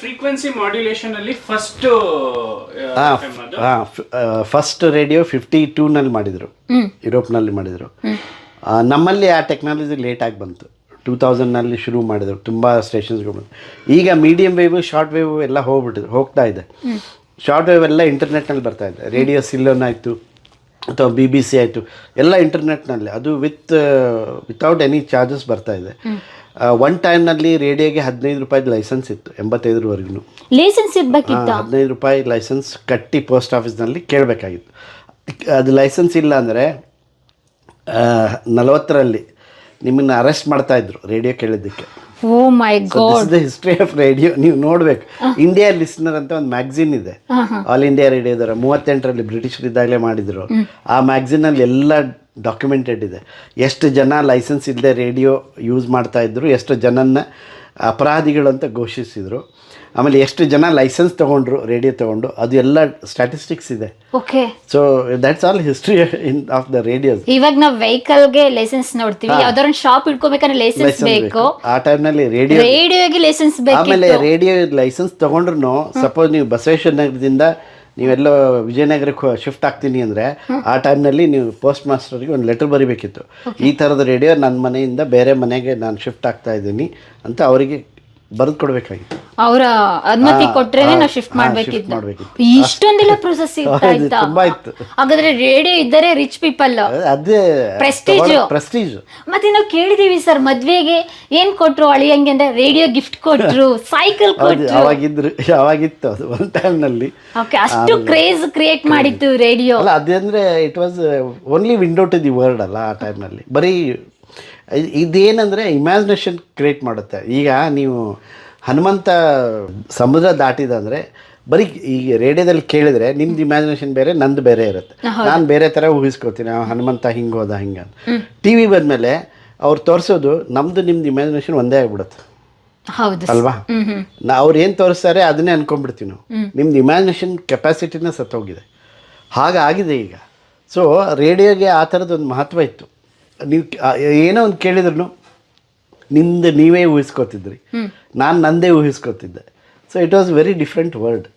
Frequency modulation ಅಲ್ಲಿ first radio 52ನಲ್ಲಿ ಮಾಡಿದರು, ಯುರೋಪ್ನಲ್ಲಿ ಮಾಡಿದರು. ನಮ್ಮಲ್ಲಿ ಆ ಟೆಕ್ನಾಲಜಿ ಲೇಟಾಗಿ ಬಂತು. 2000ನಲ್ಲಿ ಶುರು ಮಾಡಿದರು, ತುಂಬ ಸ್ಟೇಷನ್ಸ್ಗಳು ಬಂತು. ಈಗ ಮೀಡಿಯಮ್ ವೇವ್, ಶಾರ್ಟ್ ವೇವ್ ಎಲ್ಲ ಹೋಗ್ತಾ ಇದೆ. ಶಾರ್ಟ್ ವೇವ್ ಎಲ್ಲ ಇಂಟರ್ನೆಟ್ನಲ್ಲಿ ಬರ್ತಾ ಇದೆ. ರೇಡಿಯೋ ಸಿಲೋನ್ ಆಯಿತು ಅಥವಾ BBC ಆಯಿತು, ಎಲ್ಲ ಇಂಟರ್ನೆಟ್ನಲ್ಲಿ, ಅದು ವಿತೌಟ್ ಎನಿ ಚಾರ್ಜಸ್ ಬರ್ತಾ ಇದೆ. ಒನ್ ಟೈಮ್ನಲ್ಲಿ ರೇಡಿಯೋಗೆ 15 ರೂಪಾಯಿದು ಲೈಸೆನ್ಸ್ ಇತ್ತು, 85ವರೆಗೂ ಲೈಸೆನ್ಸ್ ಇರಬೇಕಿತ್ತು. 15 ರೂಪಾಯಿ ಲೈಸೆನ್ಸ್ ಕಟ್ಟಿ ಪೋಸ್ಟ್ ಆಫೀಸ್ನಲ್ಲಿ ಕೇಳಬೇಕಾಗಿತ್ತು. ಅದು ಲೈಸೆನ್ಸ್ ಇಲ್ಲ ಅಂದರೆ 40ರಲ್ಲಿ ನಿಮ್ಮನ್ನು ಅರೆಸ್ಟ್ ಮಾಡ್ತಾಯಿದ್ರು ರೇಡಿಯೋ ಕೇಳಿದ್ದಕ್ಕೆ. Oh my god. The history of radio. ನೀವು ನೋಡಬೇಕು. ಇಂಡಿಯಾ ಲಿಸ್ನರ್ ಅಂತ ಒಂದು ಮ್ಯಾಗ್ಝಿನ್ ಇದೆ, ಆಲ್ ಇಂಡಿಯಾ ರೇಡಿಯೋದರ. 38ರಲ್ಲಿ ಬ್ರಿಟಿಷರಿದ್ದಾಗಲೇ ಮಾಡಿದರು. ಆ ಮ್ಯಾಗ್ಝಿನಲ್ಲಿ ಎಲ್ಲ ಡಾಕ್ಯುಮೆಂಟೆಡ್ ಇದೆ. ಎಷ್ಟು ಜನ ಲೈಸೆನ್ಸ್ ಇಲ್ಲದೆ ರೇಡಿಯೋ ಯೂಸ್ ಮಾಡ್ತಾಯಿದ್ರು, ಎಷ್ಟು ಜನನ್ನ ಅಪರಾಧಿಗಳು ಅಂತ ಘೋಷಿಸಿದರು, ಆಮೇಲೆ ಎಷ್ಟು ಜನ ಲೈಸೆನ್ಸ್ ತೊಗೊಂಡ್ರು, ರೇಡಿಯೋ ತೊಗೊಂಡು, ಅದು ಎಲ್ಲ ಸ್ಟ್ಯಾಟಿಸ್ಟಿಕ್ಸ್ ಇದೆ. Okay. So that's all history of the radios. ಇವಾಗ ನಾವು ವೆಹಿಕಲ್ಗೆ ಲೈಸೆನ್ಸ್ ನೋಡ್ತೀವಿ, ಯಾವ್ದಾರ ಒಂದು ಶಾಪ್ ಇಟ್ಕೋಬೇಕಾದ್ರೆ ಲೈಸೆನ್ಸ್ ಬೇಕು. ಆ ಟೈಮ್ನಲ್ಲಿ ರೇಡಿಯೋಗೆ ಲೈಸೆನ್ಸ್ ಬೇಕು. ಆಮೇಲೆ ರೇಡಿಯೋ ಲೈಸೆನ್ಸ್ ತೊಗೊಂಡ್ರು, ಸಪೋಸ್ ನೀವು ಬಸವೇಶ್ವರ ನಗರದಿಂದ ನೀವೆಲ್ಲೋ ವಿಜಯನಗರಕ್ಕೆ ಶಿಫ್ಟ್ ಆಗ್ತೀನಿ ಅಂದರೆ, ಆ ಟೈಮ್ನಲ್ಲಿ ನೀವು ಪೋಸ್ಟ್ ಮಾಸ್ಟರ್ಗೆ ಒಂದು ಲೆಟರ್ ಬರೀಬೇಕಿತ್ತು. ಈ ಥರದ ರೇಡಿಯೋ ನನ್ನ ಮನೆಯಿಂದ ಬೇರೆ ಮನೆಗೆ ನಾನು ಶಿಫ್ಟ್ ಆಗ್ತಾ ಇದ್ದೀನಿ ಅಂತ ಅವರಿಗೆ ಬರೆದು ಕೊಡಬೇಕಾಗಿತ್ತು. ಅವರ ಅನುಮತಿ ಕೊಟ್ರೇನೆ ನಾವು ಶಿಫ್ಟ್ ಮಾಡಬೇಕಿತ್ತು. ಇಷ್ಟೊಂದೆಲ್ಲ ಪ್ರೊಸೆಸ್ ತುಂಬಾ ಇತ್ತು. ಹಾಗಾದ್ರೆ ರೇಡಿಯೋ ಇದ್ದರೆ ರಿಚ್ ಪೀಪಲ್, ಅದೇ ಪ್ರೆಸ್ಟೀಜ್. ಮತ್ತೆ ನಾವು ಕೇಳಿದೀವಿ ಸರ್, ಮದ್ವೆಗೆ ಏನ್ ಕೊಟ್ರು ಅಳಿಯಂಗೆ ಅಂದ್ರೆ ರೇಡಿಯೋ ಗಿಫ್ಟ್ ಕೊಟ್ರು, ಸೈಕಲ್ ಕೊಟ್ರು. ಅವಾಗಿತ್ತು ಅದು ಒಂದು ಟೈಮ್ನಲ್ಲಿ. ಅಷ್ಟು ಕ್ರೇಜ್ ಕ್ರಿಯೇಟ್ ಮಾಡಿತ್ತು ರೇಡಿಯೋ. ಅಲ್ಲ, ಅದಂದ್ರೆ it was only window to the world ಅಲ್ಲ ಆ ಟೈಮ್ನಲ್ಲಿ. ಬರೀ ಇದೇನಂದರೆ ಇಮ್ಯಾಜಿನೇಷನ್ ಕ್ರಿಯೇಟ್ ಮಾಡುತ್ತೆ. ಈಗ ನೀವು ಹನುಮಂತ ಸಮುದ್ರ ದಾಟಿದಂದರೆ ಬರೀ ಈಗ ರೇಡಿಯೋದಲ್ಲಿ ಕೇಳಿದರೆ ನಿಮ್ದು ಇಮ್ಯಾಜಿನೇಷನ್ ಬೇರೆ, ನಂದು ಬೇರೆ ಇರುತ್ತೆ. ನಾನು ಬೇರೆ ಥರ ಊಹಿಸ್ಕೋತೀನಿ, ಹನುಮಂತ ಹಿಂಗೆ ಹೋದ ಹಿಂಗೆ ಅಂತ. ಟಿ ವಿ ಬಂದಮೇಲೆ ಅವ್ರು ತೋರಿಸೋದು ನಮ್ಮದು ನಿಮ್ದು ಇಮ್ಯಾಜಿನೇಷನ್ ಒಂದೇ ಆಗಿಬಿಡುತ್ತೆ ಅಲ್ವಾ? ಅವ್ರು ಏನು ತೋರಿಸ್ತಾರೆ ಅದನ್ನೇ ಅನ್ಕೊಂಡ್ಬಿಡ್ತೀವಿ ನಾವು. ನಿಮ್ದು ಇಮ್ಯಾಜಿನೇಷನ್ ಕೆಪಾಸಿಟಿನ ಸತ್ತೋಗಿದೆ. ಹಾಗಾಗಿದೆ ಈಗ. ಸೊ ರೇಡಿಯೋಗೆ ಆ ಥರದ್ದೊಂದು ಮಹತ್ವ ಇತ್ತು. ನೀವು ಏನೋ ಒಂದು ಕೇಳಿದ್ರು ನೀವೇ ಊಹಿಸ್ಕೋತಿದ್ರಿ, ನಾನು ನಂದೇ ಊಹಿಸ್ಕೋತಿದ್ದೆ. So it was very different world.